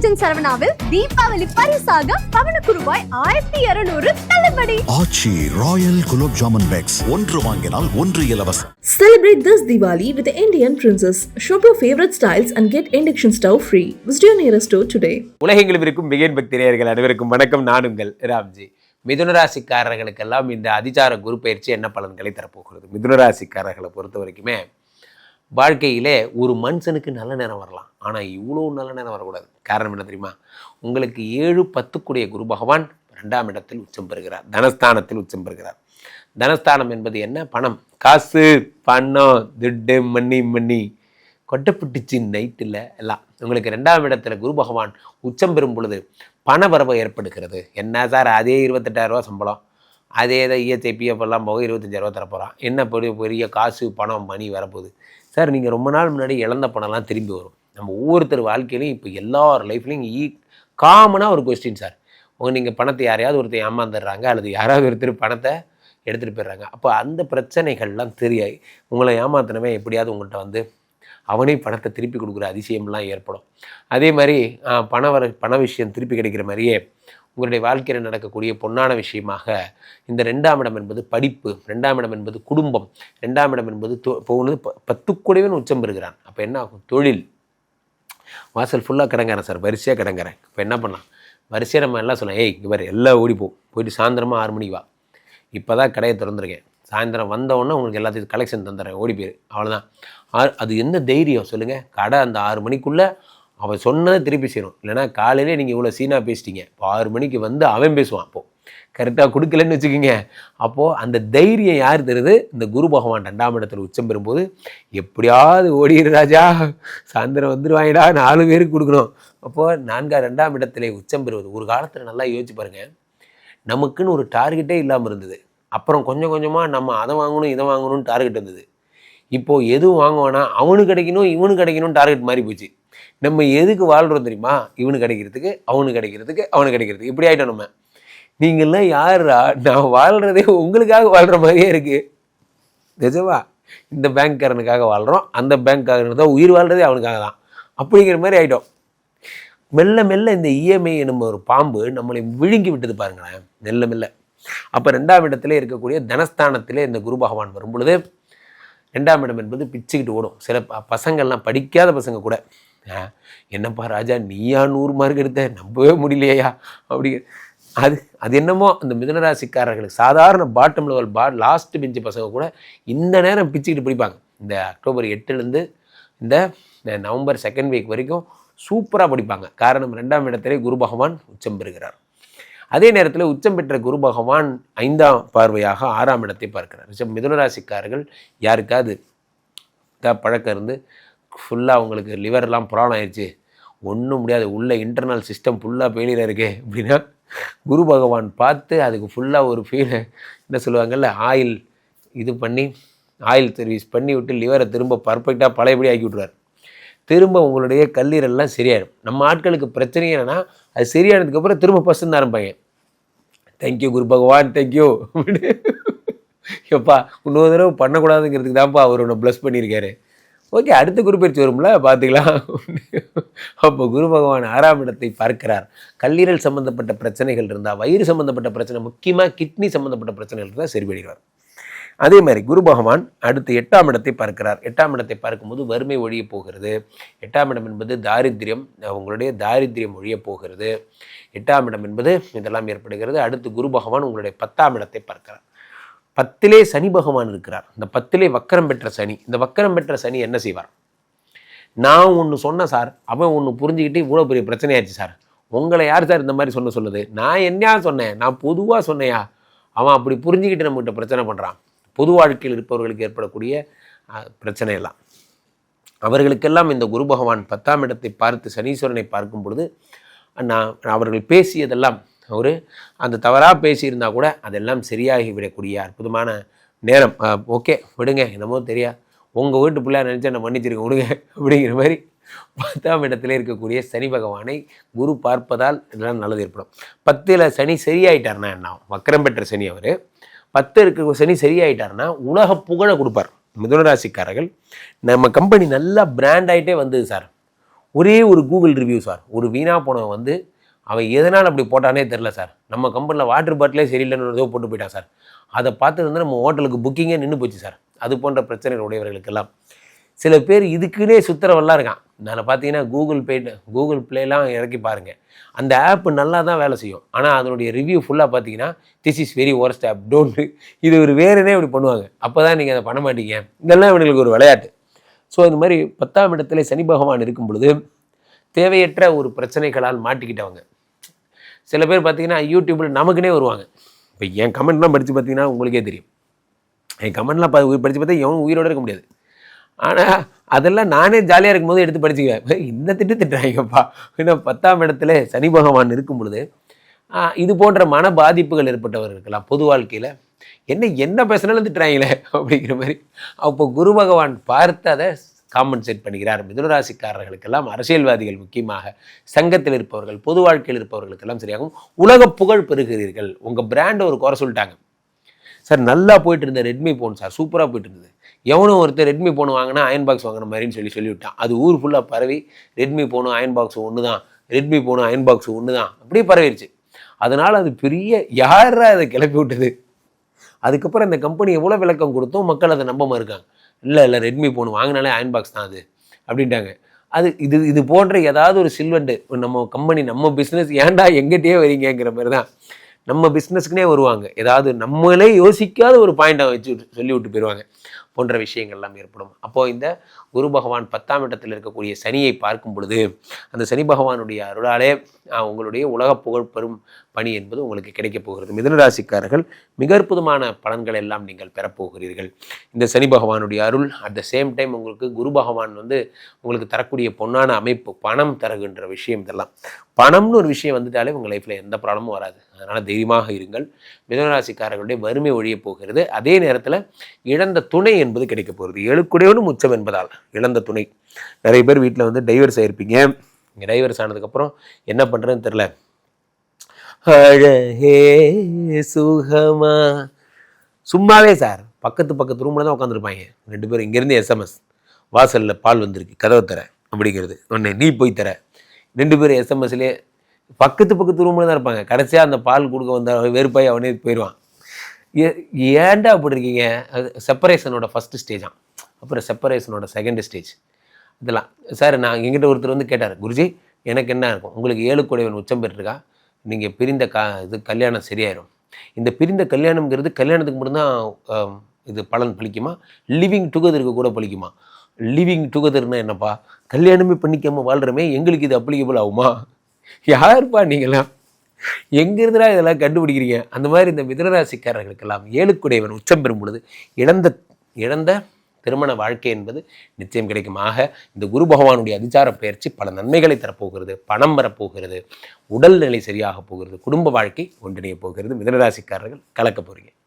ராஜன் சரவணாவில் தீபாவளி பரிசாக பவனுக்கு ரூபாய் 1200 தள்ளுபடி. ஆச்சி ராயல் குலோப் ஜாமுன் பேக்ஸ் ஒன்று வாங்கினால் ஒன்று இலவசம். Celebrate this Diwali with the Indian Princess. Shop your favorite styles and get induction stove free. Visit your nearest store today. உலகெங்கிலும் இருக்கும் மிகன் பக்திரியர்கள் அனைவருக்கும் வணக்கம். நான் உங்கள் ராம்ஜி. மிதுனராசிக்காரர்களுக்கெல்லாம் இந்த அதிசார குரு பயிற்சி என்ன பலன்களை தரப்போகிறது? மிதுனராசிக்காரர்களை பொறுத்த வரைக்குமே வாழ்க்கையிலே ஒரு மனுஷனுக்கு நல்ல நேரம் வரலாம், ஆனால் இவ்வளோ நல்ல நேரம் வரக்கூடாது. காரணம் என்ன தெரியுமா? உங்களுக்கு 7-10 குரு பகவான் 2ஆம் இடத்தில் உச்சம் பெறுகிறார், தனஸ்தானத்தில் உச்சம் பெறுகிறார். தனஸ்தானம் என்பது என்ன? பணம், காசு, பணம், துட்டு, மண்ணி கொட்டப்பட்டுச்சு நைட்டில் எல்லாம். உங்களுக்கு 2ஆம் இடத்துல குரு பகவான் உச்சம் பெறும் பொழுது பண வரவு ஏற்படுகிறது. என்ன சார், அதே 28,000 சம்பளம், அதே தான் இஎஸ்ஐ பிஎஃப் எல்லாம் போக 25,000 தரப்போகிறான், என்ன பெரிய காசு பணம் மணி வரப்போகுது சார். நீங்கள் ரொம்ப நாள் முன்னாடி இழந்த பணம்லாம் திரும்பி வரும். நம்ம ஒவ்வொருத்தர் வாழ்க்கையிலையும் இப்போ எல்லார் லைஃப்லையும் காமனாக ஒரு கொஸ்டின் சார். நீங்கள் பணத்தை யாரையாவது ஒருத்தர் ஏமாந்துடுறாங்க, அல்லது யாராவது ஒருத்தர் பணத்தை எடுத்துகிட்டு போயிடுறாங்க. அப்போ அந்த பிரச்சனைகள்லாம் தெரியாது. உங்களை ஏமாத்தினவே எப்படியாவது உங்கள்கிட்ட அவனே பணத்தை திருப்பி கொடுக்குற அதிசயம்லாம் ஏற்படும். அதே மாதிரி பண விஷயம் திருப்பி கிடைக்கிற மாதிரியே உங்களுடைய வாழ்க்கையில் நடக்கக்கூடிய பொன்னான விஷயமாக இந்த 2ஆம் இடம் என்பது படிப்பு, 2ஆம் இடம் என்பது குடும்பம், 2ஆம் இடம் என்பது போகுது 10 கூடவன் உச்சம் பெறுகிறான். அப்போ என்ன ஆகும்? தொழில் வாசல் ஃபுல்லாக கிடங்கிறேன் சார், வரிசையாக கிடங்கிறேன். இப்போ என்ன பண்ணலாம்? வரிசையாக நம்ம எல்லாம் சொல்லலாம், ஏய் இங்கே வேறு எல்லாம் போயிட்டு சாயந்தரமாக 6 மணிக்கு வா, இப்போ தான் கடையை திறந்துருக்கேன், சாயந்தரம் வந்தவுடனே உங்களுக்கு எல்லாத்தையும் கலெக்ஷன் தந்துடுறேன், ஓடி போயிரு, அவ்வளோதான். அது என்ன தைரியம் சொல்லுங்கள்? கடை அந்த 6 மணிக்குள்ளே அவன் சொன்னதை திருப்பி செய்யணும். இல்லைனா காலையிலே நீங்கள் இவ்வளோ சீனாக பேசிட்டீங்க, இப்போ 6 மணிக்கு அவன் பேசுவான். அப்போது கரெக்டாக கொடுக்கலன்னு வச்சுக்கோங்க. அப்போது அந்த தைரியம் யார் தருது? இந்த குரு பகவான் 2ஆம் இடத்துல உச்சம் பெறும்போது எப்படியாவது ஓடிடு ராஜா, சாயந்தரம் வந்துடுவாங்கடா, 4 பேருக்கு கொடுக்கணும். அப்போது 2ஆம் இடத்துல உச்சம் பெறுவது ஒரு காலத்தில் நல்லா யோசிச்சு பாருங்கள். நமக்குன்னு ஒரு டார்கெட்டே இல்லாமல் இருந்தது. அப்புறம் கொஞ்சம் கொஞ்சமாக நம்ம அதை வாங்கணும் இதை வாங்கணும்னு டார்கெட் இருந்தது. இப்போது எதுவும் வாங்குவானா அவனுக்கு கிடைக்கணும் இவனுக்கு கிடைக்கணும்னு டார்கெட் மாறி போச்சு. நம்ம எதுக்கு வாழ்கிறோம் தெரியுமா? இவனுக்கு கிடைக்கிறதுக்கு, அவனுக்கு கிடைக்கிறதுக்கு, அவனுக்கு கிடைக்கிறதுக்கு, இப்படி ஆகிட்டோம் நம்ம. நீங்கள்லாம் யாருடா? நான் வாழ்கிறதே உங்களுக்காக வாழ்கிற மாதிரியே இருக்குது. நிஜமா? இந்த பேங்க்காரனுக்காக வாழ்கிறோம், அந்த பேங்க்காரனு தான் உயிர் வாழ்கிறதே அவனுக்காக தான், அப்படிங்கிற மாதிரி ஆகிட்டோம். மெல்ல மெல்ல இந்த இஎம்ஐ என்னும் ஒரு பாம்பு நம்மளை விழுங்கி விட்டது பாருங்களேன், மெல்ல மெல்ல. அப்போ 2ஆம் இடத்துல இருக்கக்கூடிய தனஸ்தானத்திலே இந்த குரு பகவான் வரும் பொழுது 2ஆம் இடம் என்பது பிச்சுக்கிட்டு ஓடும். சில பசங்கள்லாம், படிக்காத பசங்க கூட, என்னப்பா ராஜா நீயா 100 மார்க் எடுத்த, நம்பவே முடியலையா அப்படி. அது என்னமோ அந்த மிதுனராசிக்காரர்களுக்கு சாதாரண பாட்டம் லெவல் லாஸ்ட் பெஞ்சு பசங்க கூட இந்த நேரம் பிச்சுக்கிட்டு பிடிப்பாங்க. இந்த அக்டோபர் 8 இந்த நவம்பர் 2nd வீக் வரைக்கும் சூப்பராக படிப்பாங்க. காரணம் 2ஆம் இடத்திலே குரு பகவான் உச்சம் பெறுகிறார். அதே நேரத்தில் உச்சம் பெற்ற குரு பகவான் 5ஆம் பார்வையாக 6ஆம் இடத்தை பார்க்கிறார். மிதுனராசிக்காரர்கள் யாருக்காவது பழக்கம் இருந்து ஃபுல்லாக அவங்களுக்கு லிவர்லாம் ப்ராப்ளம் ஆயிடுச்சு, ஒன்றும் முடியாது, உள்ள இன்டர்னல் சிஸ்டம் ஃபுல்லாக ஃபெயிலியர் இருக்கே அப்படின்னா குரு பகவான் பார்த்து அதுக்கு ஃபுல்லாக ஒரு என்ன சொல்லுவாங்கள்ல, ஆயில் சர்வீஸ் பண்ணி விட்டு லிவரை திரும்ப பர்ஃபெக்டாக பழையபடி ஆக்கி விட்ருவார். திரும்ப உங்களுடைய கல்லீரல்லாம் சரியாயிடும். நம்ம ஆட்களுக்கு பிரச்சனை என்னென்னா, அது சரியானதுக்கப்புறம் திரும்ப ஃபஸ்ட்டு ஆரம்பிப்பாங்க. தேங்க்யூ குரு பகவான், தேங்க்யூ அப்படின்னு. எப்பா இன்னொரு தடவை பண்ணக்கூடாதுங்கிறதுக்கு தான்ப்பா அவர் ஒன்று ப்ளஸ் பண்ணியிருக்காரு. ஓகே, அடுத்த குரு பயிற்சி வரும்ல, பார்த்துக்கலாம். அப்போ குரு பகவான் 6ஆம் இடத்தை பார்க்கிறார். கல்லீரல் சம்மந்தப்பட்ட பிரச்சனைகள் இருந்தால், வயிறு சம்மந்தப்பட்ட பிரச்சனை, முக்கியமாக கிட்னி சம்மந்தப்பட்ட பிரச்சனைகள் இருந்தால் சரி பண்ணிடுவார். அதே மாதிரி குரு பகவான் அடுத்து 8ஆம் இடத்தை பார்க்கிறார். 8ஆம் இடத்தை பார்க்கும்போது வறுமை ஒழிய போகிறது. 8ஆம் இடம் என்பது தாரித்யம், உங்களுடைய தாரித்யம் ஒழிய போகிறது. 8ஆம் இடம் என்பது இதெல்லாம் ஏற்படுகிறது. அடுத்து குரு பகவான் உங்களுடைய 10ஆம் இடத்தை பார்க்கிறார். 10லே சனி பகவான் இருக்கிறார். இந்த 10லே வக்கரம் பெற்ற சனி. இந்த வக்கரம் பெற்ற சனி என்ன செய்வார்? நான் ஒன்று சொன்னேன் சார், அவன் ஒன்று புரிஞ்சுக்கிட்டு இவ்வளோ பெரிய பிரச்சனையாச்சு சார், உங்களை யார் சார் இந்த மாதிரி சொல்லுது? நான் என்ன சொன்னேன்? நான் பொதுவாக சொன்னையா? அவன் அப்படி புரிஞ்சுக்கிட்டு நம்மகிட்ட பிரச்சனை பண்ணுறான். பொது வாழ்க்கையில் இருப்பவர்களுக்கு ஏற்படக்கூடிய பிரச்சனையெல்லாம் அவர்களுக்கெல்லாம் இந்த குரு பகவான் 10ஆம் இடத்தை பார்த்து சனீஸ்வரனை பார்க்கும் பொழுது அவர்கள் பேசியதெல்லாம் அந்த தவறாக பேசியிருந்தால் கூட அதெல்லாம் சரியாகிவிடக்கூடிய அற்புதமான நேரம். ஓகே விடுங்க, என்னமோ தெரியா, உங்கள் வீட்டு பிள்ளையா நினச்சா நான் மன்னிச்சிருக்கேன் விடுங்க அப்படிங்கிற மாதிரி 10ஆம் இடத்துல இருக்கக்கூடிய சனி பகவானை குரு பார்ப்பதால் இதெல்லாம் நல்லது ஏற்படும். 10ல் சனி சரியாயிட்டார்னா என்ன? வக்கரம் பெற்ற சனி அவர் 10 இருக்க சனி சரியாயிட்டார்னா உலக புகழை கொடுப்பார். மிதுனராசிக்காரர்கள் நம்ம கம்பெனி நல்லா பிராண்ட் ஆகிட்டே வந்தது சார், ஒரே ஒரு கூகுள் ரிவ்யூ சார், ஒரு வீணா போனவன் வந்து அவன் எதனால் அப்படி போட்டானே தெரில சார், நம்ம கம்பெனியில் வாட்டர் பாட்டிலே சரியில்லைன்னு ஏதோ போட்டு போயிட்டான் சார், அதை பார்த்து வந்து நம்ம ஹோட்டலுக்கு புக்கிங்கே நின்று போச்சு சார். அது போன்ற பிரச்சனைகள் உடையவர்களுக்கெல்லாம் சில பேர் இதுக்குன்னே சுத்தரவெல்லாம் இருக்கான். நான் பார்த்தீங்கன்னா கூகுள் ப்ளேலாம் இறக்கி பாருங்கள், அந்த ஆப்பு நல்லா தான் வேலை செய்யும். ஆனால் அதனுடைய ரிவ்யூ ஃபுல்லாக பார்த்தீங்கன்னா this is very worst app, don't, இது ஒரு வேறுனே இப்படி பண்ணுவாங்க. அப்போ தான் நீங்கள் அதை பண்ண மாட்டீங்க. இதெல்லாம் இவங்களுக்கு ஒரு விளையாட்டு. ஸோ இந்த மாதிரி 10ஆம் இடத்துல சனி பகவான் இருக்கும் பொழுது தேவையற்ற ஒரு பிரச்சனைகளால் மாட்டிக்கிட்டவங்க சில பேர் பார்த்தீங்கன்னா யூடியூப்பில் நமக்குன்னே வருவாங்க. இப்போ என் கமெண்ட்லாம் படித்து பார்த்தீங்கன்னா உங்களுக்கே தெரியும். என் கமெண்ட்லாம் படித்து பார்த்தா எவனும் உயிரோடு இருக்க முடியாது. ஆனால் அதெல்லாம் நானே ஜாலியாக இருக்கும்போது எடுத்து படிச்சுக்குவேன். இந்த திட்டுறாங்கப்பா. ஏன்னா 10ஆம் இடத்துல சனி பகவான் இருக்கும் பொழுது இது போன்ற மன பாதிப்புகள் ஏற்பட்டவர் இருக்கலாம் பொது வாழ்க்கையில். என்ன பேசினாலும் திட்டுறாங்களே அப்படிங்கிற மாதிரி. அப்போ குரு பகவான் பார்த்து அதை காம்பன்சேட் பண்ணுகிறார். மிதுனராசிக்காரர்களுக்கெல்லாம், அரசியல்வாதிகள் முக்கியமாக, சங்கத்தில் இருப்பவர்கள், பொது வாழ்க்கையில் இருப்பவர்களுக்கெல்லாம் சரியாகும். உலக புகழ் பெறுகிறீர்கள். உங்கள் பிராண்டை ஒரு குறை சொல்லிட்டாங்க சார், நல்லா போயிட்டு இருந்த ரெட்மி ஃபோன் சார், சூப்பராக போயிட்டு இருந்தது. எவனும் ஒருத்தர் ரெட்மி ஃபோன் வாங்கினா அயன் பாக்ஸ் வாங்கின மாதிரின்னு சொல்லிவிட்டான். அது ஊர் ஃபுல்லாக பரவி ரெட்மி ஃபோனும் அயன் பாக்ஸ் ஒன்று தான், ரெட்மி ஃபோனும் அயன் பாக்ஸ் ஒன்று தான், அப்படியே பரவிடுச்சு. அதனால் அது பெரிய யாரா அதை கிளப்பி விட்டது. அதுக்கப்புறம் இந்த கம்பெனி எவ்வளோ விளக்கம் கொடுத்தோம், மக்கள் அதை நம்பாமல் இருக்காங்க. இல்லை ரெட்மி ஃபோன் வாங்கினாலே அயன் பாக்ஸ் தான் அது அப்படின்ட்டாங்க. அது இது போன்ற ஏதாவது ஒரு சில்வெண்டு நம்ம கம்பெனி, நம்ம பிஸ்னஸ் ஏன்டா எங்கிட்டே வரீங்கிற மாதிரி தான் நம்ம பிஸ்னஸ்க்குனே வருவாங்க. ஏதாவது நம்மளே யோசிக்காத ஒரு பாயிண்டை வச்சு சொல்லி விட்டு போயிடுவாங்க. போன்ற விஷயங்கள்லாம் ஏற்படும். அப்போது இந்த குரு பகவான் 10ஆம் இடத்தில் இருக்கக்கூடிய சனியை பார்க்கும் பொழுது அந்த சனி பகவானுடைய அருளாலே உங்களுடைய உலக புகழ் பெறும் பணி என்பது உங்களுக்கு கிடைக்கப் போகிறது. மிதுனராசிக்காரர்கள் மிக அற்புதமான பலன்கள் எல்லாம் நீங்கள் பெறப்போகிறீர்கள். இந்த சனி பகவானுடைய அருள் அட் த சேம் டைம் உங்களுக்கு குரு பகவான் வந்து உங்களுக்கு தரக்கூடிய பொன்னான அமைப்பு, பணம் தருகின்ற விஷயம். இதெல்லாம் பணம்னு ஒரு விஷயம் வந்துட்டாலே உங்கள் லைஃப்பில் எந்த ப்ராப்ளமும் வராது. அதனால் தைரியமாக இருங்கள். மிதுனராசிக்காரர்களுடைய வறுமை ஒழிய போகிறது. அதே நேரத்தில் இழந்த துணை என்பது கிடைக்க போகிறது. எழுக்குடையவனும் உச்சம் என்பதால் இழந்த துணை. நிறைய பேர் வீட்டில் வந்து டைவர்ஸ் ஆகிருப்பீங்க. இங்கே டைவர்ஸ் ஆனதுக்கப்புறம் என்ன பண்ணுறதுன்னு தெரில. அழகே சுகமா சும்மாவே சார் பக்கத்து ரூமில் தான் உட்காந்துருப்பாங்க 2 பேரும். இங்கேருந்து எஸ்எம்எஸ், வாசலில் பால் வந்திருக்கு, கதவை தர அப்படிங்கிறது. உடனே நீ போய் தர. 2 பேரும் எஸ்எம்எஸ்லேயே பக்கத்து ரூமில் தான் இருப்பாங்க. கடைசியாக அந்த பால் கொடுக்க வந்த வெறுப்பாய் அவனே போயிடுவான். ஏன்டா அப்படி இருக்கீங்க? அது செப்பரேஷனோட ஃபஸ்ட்டு ஸ்டேஜாம். அப்புறம் செப்பரேஷனோட செகண்ட் ஸ்டேஜ். இதெல்லாம் சார் நான் எங்கிட்ட ஒருத்தர் வந்து கேட்டார், குருஜி எனக்கு என்ன இருக்கும், உங்களுக்கு 7 குடைவன் உச்சம் பெற்றிருக்கா, நீங்கள் பிரிந்த இது கல்யாணம் சரியாயிடும். இந்த பிரிந்த கல்யாணம்ங்கிறது கல்யாணத்துக்கு மட்டும்தான் இது பலன் பலிக்குமா, லிவிங் டுகெதருக்கு கூட பலிக்குமா? லிவிங் டுகெதர்னா என்னப்பா, கல்யாணமே பண்ணிக்காமல் வாழ்கிறமே, எங்களுக்கு இது அப்ளிகபிள் ஆகுமா? யாருப்பா நீங்களாம், எங்கிருந்துடா இதெல்லாம் கண்டுபிடிக்கிறீங்க? அந்த மாதிரி இந்த மிதுனராசிக்காரர்களுக்கெல்லாம் 7 குடைவன் உச்சம் பெறும் பொழுது இழந்த திருமண வாழ்க்கை என்பது நிச்சயம் கிடைக்கும். ஆக இந்த குரு பகவானுடைய அதிசார பயிற்சி பல நன்மைகளை தரப்போகிறது. பணம் வரப்போகிறது, உடல்நிலை சரியாக போகிறது, குடும்ப வாழ்க்கை ஒன்றிணைய போகிறது. மிதுனராசிக்காரர்கள் கலக்க போகிறீங்க.